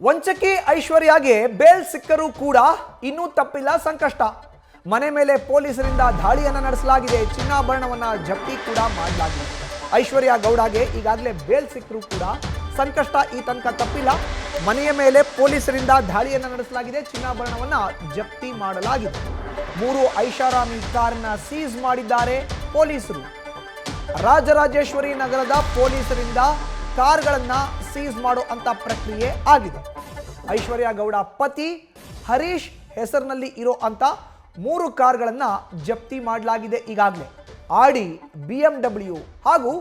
ವಂಚಕಿ ಐಶ್ವರ್ಯಾಗೆ bale ಸಿಕ್ಕರೂ ಕೂಡ ಇನ್ನೂ ತಪ್ಪಿಲ್ಲ ಸಂಕಷ್ಟ. ಮನೆ ಮೇಲೆ ಪೊಲೀಸರಿಂದ ದಾಳಿಯನ್ನು ನಡೆಸಲಾಗಿದೆ. ಚಿನ್ನಾಭರಣವನ್ನ ಜಪ್ತಿ ಕೂಡ ಮಾಡಲಾಗಿದೆ. ಐಶ್ವರ್ಯ ಗೌಡಗೆ ಈಗಾಗಲೇ ಬೇಲ್ ಸಿಕ್ಕರೂ ಕೂಡ ಸಂಕಷ್ಟ ಈ ತನಕ ತಪ್ಪಿಲ್ಲ. ಮನೆಯ ಮೇಲೆ ಪೊಲೀಸರಿಂದ ದಾಳಿಯನ್ನು ನಡೆಸಲಾಗಿದೆ. ಚಿನ್ನಾಭರಣವನ್ನ ಜಪ್ತಿ ಮಾಡಲಾಗಿದೆ. 3 ಐಷಾರಾಮಿ ಕಾರನ್ನ ಸೀಸ್ ಮಾಡಿದ್ದಾರೆ ಪೊಲೀಸರು. ರಾಜರಾಜೇಶ್ವರಿ ನಗರದ ಪೊಲೀಸರಿಂದ ಕಾರ್ಗಳನ್ನ ಸೀಸ್ ಮಾಡುವಂತ ಪ್ರಕ್ರಿಯೆ ಆಗಿದೆ. ಐಶ್ವರ್ಯ ಗೌಡ ಪತಿ ಹರೀಶ್ ಹೆಸರಿನಲ್ಲಿ ಇರೋ ಅಂತ 3 ಕಾರ್ಗಳನ್ನ ಜಪ್ತಿ ಮಾಡಲಾಗಿದೆ. ಈಗಾಗಲೇ ಆಡಿ, BMW ಹಾಗೂ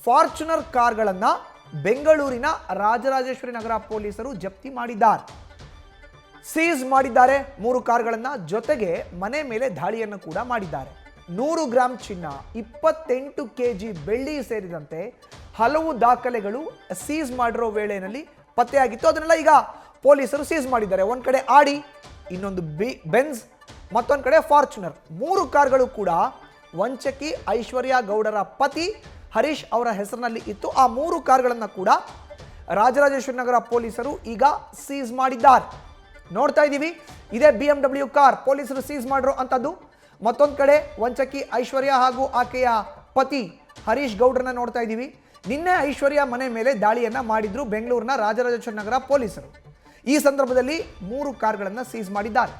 ಫಾರ್ಚುನರ್ ಕಾರ್ಗಳನ್ನ ಬೆಂಗಳೂರಿನ ರಾಜರಾಜೇಶ್ವರಿ ನಗರ ಪೊಲೀಸರು ಜಪ್ತಿ ಮಾಡಿದ್ದಾರೆ. ಸೀಸ್ ಮಾಡಿದ್ದಾರೆ 3 ಕಾರ್ಗಳನ್ನ. ಜೊತೆಗೆ ಮನೆ ಮೇಲೆ ದಾಳಿಯನ್ನು ಕೂಡ ಮಾಡಿದ್ದಾರೆ. 100 ಗ್ರಾಂ ಚಿನ್ನ, 28 kg ಬೆಳ್ಳಿ ಸೇರಿದಂತೆ ಹಲವು ದಾಖಲೆಗಳು ಸೀಸ್ ಮಾಡಿರೋ ವೇಳೆಯಲ್ಲಿ ಪತ್ತೆಯಾಗಿತ್ತು. ಅದನ್ನೆಲ್ಲ ಈಗ ಪೊಲೀಸರು ಸೀಸ್ ಮಾಡಿದ್ದಾರೆ. ಒಂದ್ ಕಡೆ ಆಡಿ, ಇನ್ನೊಂದು ಬೆನ್ಸ್, ಮತ್ತೊಂದು ಕಡೆ ಫಾರ್ಚುನರ್. 3 ಕಾರ್ಗಳು ಕೂಡ ವಂಚಕಿ ಐಶ್ವರ್ಯ ಗೌಡರ ಪತಿ ಹರೀಶ್ ಅವರ ಹೆಸರಿನಲ್ಲಿ ಇತ್ತು. ಆ 3 ಕಾರ್ಗಳನ್ನ ಕೂಡ ರಾಜರಾಜೇಶ್ವರಿ ನಗರ ಪೊಲೀಸರು ಈಗ ಸೀಸ್ ಮಾಡಿದ್ದಾರೆ. ನೋಡ್ತಾ ಇದ್ದೀವಿ, ಇದೇ BMW ಕಾರ್ ಪೊಲೀಸರು ಸೀಸ್ ಮಾಡಿರೋ ಅಂಥದ್ದು. ಮತ್ತೊಂದು ಕಡೆ ವಂಚಕಿ ಐಶ್ವರ್ಯ ಹಾಗೂ ಆಕೆಯ ಪತಿ ಹರೀಶ್ ಗೌಡ್ರನ್ನ ನೋಡ್ತಾ ಇದ್ದೀವಿ. ನಿನ್ನೆ ಐಶ್ವರ್ಯ ಮನೆ ಮೇಲೆ ದಾಳಿಯನ್ನ ಮಾಡಿದ್ರು ಬೆಂಗಳೂರಿನ ರಾಜರಾಜೇಶ್ವರಿ ನಗರ ಪೊಲೀಸರು. ಈ ಸಂದರ್ಭದಲ್ಲಿ 3 ಕಾರ್ಗಳನ್ನು ಸೀಸ್ ಮಾಡಿದ್ದಾರೆ.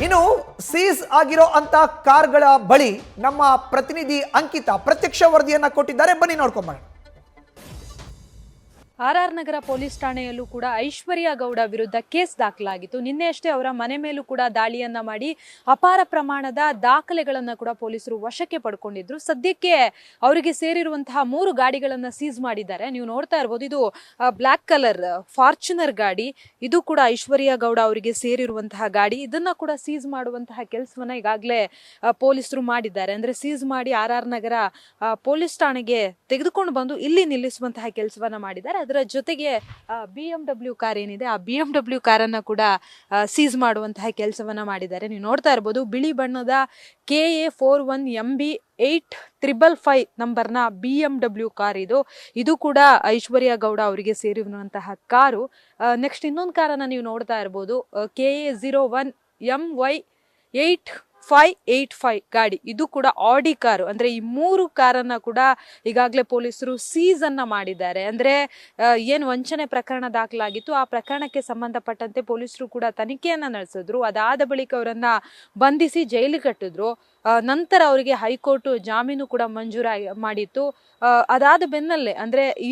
ಇನ್ನು ಸೀಸ್ ಆಗಿರೋ ಅಂತ ಕಾರ್ಗಳ ಬಳಿ ನಮ್ಮ ಪ್ರತಿನಿಧಿ ಅಂಕಿತಾ ಪ್ರತ್ಯಕ್ಷ ವರದಿಯನ್ನ ಕೊಟ್ಟಿದ್ದಾರೆ. ಬನ್ನಿ ನೋಡ್ಕೊಂಬರೋಣ. RR ನಗರ ಪೊಲೀಸ್ ಠಾಣೆಯಲ್ಲೂ ಕೂಡ ಐಶ್ವರ್ಯ ಗೌಡ ವಿರುದ್ಧ ಕೇಸ್ ದಾಖಲಾಗಿತ್ತು. ನಿನ್ನೆ ಅಷ್ಟೇ ಅವರ ಮನೆ ಮೇಲೂ ಕೂಡ ದಾಳಿಯನ್ನ ಮಾಡಿ ಅಪಾರ ಪ್ರಮಾಣದ ದಾಖಲೆಗಳನ್ನ ಕೂಡ ಪೊಲೀಸರು ವಶಕ್ಕೆ ಪಡ್ಕೊಂಡಿದ್ರು. ಸದ್ಯಕ್ಕೆ ಅವರಿಗೆ ಸೇರಿರುವಂತಹ 3 ಗಾಡಿಗಳನ್ನ ಸೀಸ್ ಮಾಡಿದ್ದಾರೆ. ನೀವು ನೋಡ್ತಾ ಇರ್ಬೋದು, ಇದು ಬ್ಲಾಕ್ ಕಲರ್ ಫಾರ್ಚುನರ್ ಗಾಡಿ. ಇದು ಕೂಡ ಐಶ್ವರ್ಯ ಗೌಡ ಅವರಿಗೆ ಸೇರಿರುವಂತಹ ಗಾಡಿ. ಇದನ್ನ ಕೂಡ ಸೀಸ್ ಮಾಡುವಂತಹ ಕೆಲಸವನ್ನ ಈಗಾಗಲೇ ಪೊಲೀಸರು ಮಾಡಿದ್ದಾರೆ. ಅಂದ್ರೆ ಸೀಸ್ ಮಾಡಿ RR ನಗರ ಪೊಲೀಸ್ ಠಾಣೆಗೆ ತೆಗೆದುಕೊಂಡು ಬಂದು ಇಲ್ಲಿ ನಿಲ್ಲಿಸುವಂತಹ ಕೆಲಸವನ್ನ ಮಾಡಿದ್ದಾರೆ. ಅದರ ಜೊತೆಗೆ BMW ಕಾರ್ ಏನಿದೆ, ಆ BMW ಕಾರನ್ನ ಕೂಡ ಸೀಸ್ ಮಾಡುವಂತಹ ಕೆಲಸವನ್ನ ಮಾಡಿದ್ದಾರೆ. ನೀವು ನೋಡ್ತಾ ಇರ್ಬೋದು, ಬಿಳಿ ಬಣ್ಣದ KA41MB 8555 ನಂಬರ್ನ BMW ಕಾರ್ ಇದು ಕೂಡ ಐಶ್ವರ್ಯ ಗೌಡ ಅವರಿಗೆ ಸೇರಿರುವಂತಹ ಕಾರು. ನೆಕ್ಸ್ಟ್ ಇನ್ನೊಂದು ಕಾರನ್ನ ನೀವು ನೋಡ್ತಾ ಇರ್ಬೋದು, KA01MY 8585 ಗಾಡಿ. ಇದು ಕೂಡ ಆಡಿ ಕಾರು. ಅಂದ್ರೆ ಈ 3 ಕಾರನ್ನ ಕೂಡ ಈಗಾಗಲೇ ಪೊಲೀಸರು ಸೀಸ್ ಅನ್ನ ಮಾಡಿದ್ದಾರೆ. ಅಂದ್ರೆ ಏನು ವಂಚನೆ ಪ್ರಕರಣ ದಾಖಲಾಗಿತ್ತು, ಆ ಪ್ರಕರಣಕ್ಕೆ ಸಂಬಂಧಪಟ್ಟಂತೆ ಪೊಲೀಸರು ಕೂಡ ತನಿಖೆಯನ್ನ ನಡೆಸಿದ್ರು. ಅದಾದ ಬಳಿಕ ಅವರನ್ನ ಬಂಧಿಸಿ ಜೈಲಿಗೆ ಕಟ್ಟಿದ್ರು. ನಂತರ ಅವರಿಗೆ ಹೈಕೋರ್ಟ್ ಜಾಮೀನು ಕೂಡ ಮಂಜೂರಾಗಿ ಮಾಡಿತ್ತು. ಅದಾದ ಬೆನ್ನಲ್ಲೇ ಅಂದ್ರೆ ಈ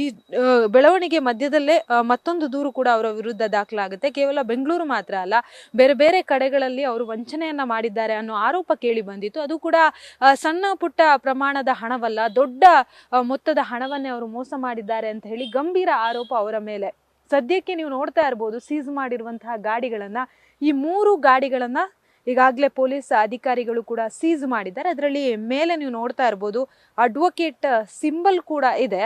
ಬೆಳವಣಿಗೆ ಮಧ್ಯದಲ್ಲೇ ಮತ್ತೊಂದು ದೂರು ಕೂಡ ಅವರ ವಿರುದ್ಧ ದಾಖಲಾಗುತ್ತೆ. ಕೇವಲ ಬೆಂಗಳೂರು ಮಾತ್ರ ಅಲ್ಲ, ಬೇರೆ ಬೇರೆ ಕಡೆಗಳಲ್ಲಿ ಅವರು ವಂಚನೆಯನ್ನ ಮಾಡಿದ್ದಾರೆ ಅನ್ನೋ ಆರೋಪ ಕೇಳಿ ಬಂದಿತ್ತು. ಅದು ಕೂಡ ಸಣ್ಣ ಪುಟ್ಟ ಪ್ರಮಾಣದ ಹಣವಲ್ಲ, ದೊಡ್ಡ ಮೊತ್ತದ ಹಣವನ್ನೇ ಅವರು ಮೋಸ ಮಾಡಿದ್ದಾರೆ ಅಂತ ಹೇಳಿ ಗಂಭೀರ ಆರೋಪ ಅವರ ಮೇಲೆ. ಸದ್ಯಕ್ಕೆ ನೀವು ನೋಡ್ತಾ ಇರ್ಬೋದು, ಸೀಸ್ ಮಾಡಿರುವಂತಹ ಗಾಡಿಗಳನ್ನ, ಈ 3 ಗಾಡಿಗಳನ್ನ ಈಗಾಗಲೇ ಪೊಲೀಸ್ ಅಧಿಕಾರಿಗಳು ಕೂಡ ಸೀಸ್ ಮಾಡಿದ್ದಾರೆ. ಅದರಲ್ಲಿ ಮೇಲೆ ನೀವು ನೋಡ್ತಾ ಇರ್ಬೋದು, ಅಡ್ವೊಕೇಟ್ ಸಿಂಬಲ್ ಕೂಡ ಇದೆ.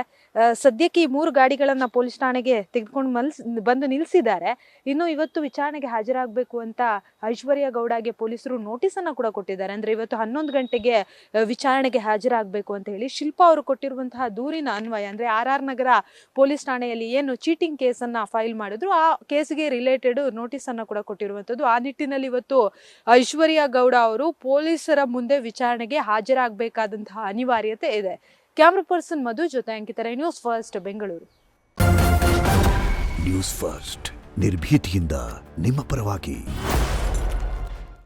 ಸದ್ಯಕ್ಕೆ ಈ 3 ಗಾಡಿಗಳನ್ನ ಪೊಲೀಸ್ ಠಾಣೆಗೆ ತೆಗೆದುಕೊಂಡು ಬಂದು ನಿಲ್ಲಿಸಿದ್ದಾರೆ. ಇನ್ನು ಇವತ್ತು ವಿಚಾರಣೆಗೆ ಹಾಜರಾಗಬೇಕು ಅಂತ ಐಶ್ವರ್ಯ ಗೌಡಗೆ ಪೊಲೀಸರು ನೋಟಿಸ್ ಅನ್ನ ಕೂಡ ಕೊಟ್ಟಿದ್ದಾರೆ. ಅಂದ್ರೆ ಇವತ್ತು 11 ಗಂಟೆಗೆ ವಿಚಾರಣೆಗೆ ಹಾಜರಾಗಬೇಕು ಅಂತ ಹೇಳಿ ಶಿಲ್ಪಾ ಅವರು ಕೊಟ್ಟಿರುವಂತಹ ದೂರಿನ ಅನ್ವಯ, ಅಂದ್ರೆ RR ನಗರ ಪೊಲೀಸ್ ಠಾಣೆಯಲ್ಲಿ ಏನು ಚೀಟಿಂಗ್ ಕೇಸನ್ನ ಫೈಲ್ ಮಾಡಿದ್ರು, ಆ ಕೇಸ್ಗೆ ರಿಲೇಟೆಡ್ ನೋಟಿಸ್ ಅನ್ನ ಕೂಡ ಕೊಟ್ಟಿರುವಂತದ್ದು. ಆ ನಿಟ್ಟಿನಲ್ಲಿ ಇವತ್ತು ಐಶ್ವರ್ಯ ಗೌಡ ಅವರು ಪೊಲೀಸರ ಮುಂದೆ ವಿಚಾರಣೆಗೆ ಹಾಜರಾಗಬೇಕಾದಂತಹ ಅನಿವಾರ್ಯತೆ ಇದೆ. ಕ್ಯಾಮ್ರಾ ಪರ್ಸನ್ ಮಧು ಜೊತೆ ಅಂಕಿತರ, news first Bengaluru. News first ನಿರ್ಭೀತಿಯಿಂದ ನಿಮ್ಮ ಪರವಾಗಿ.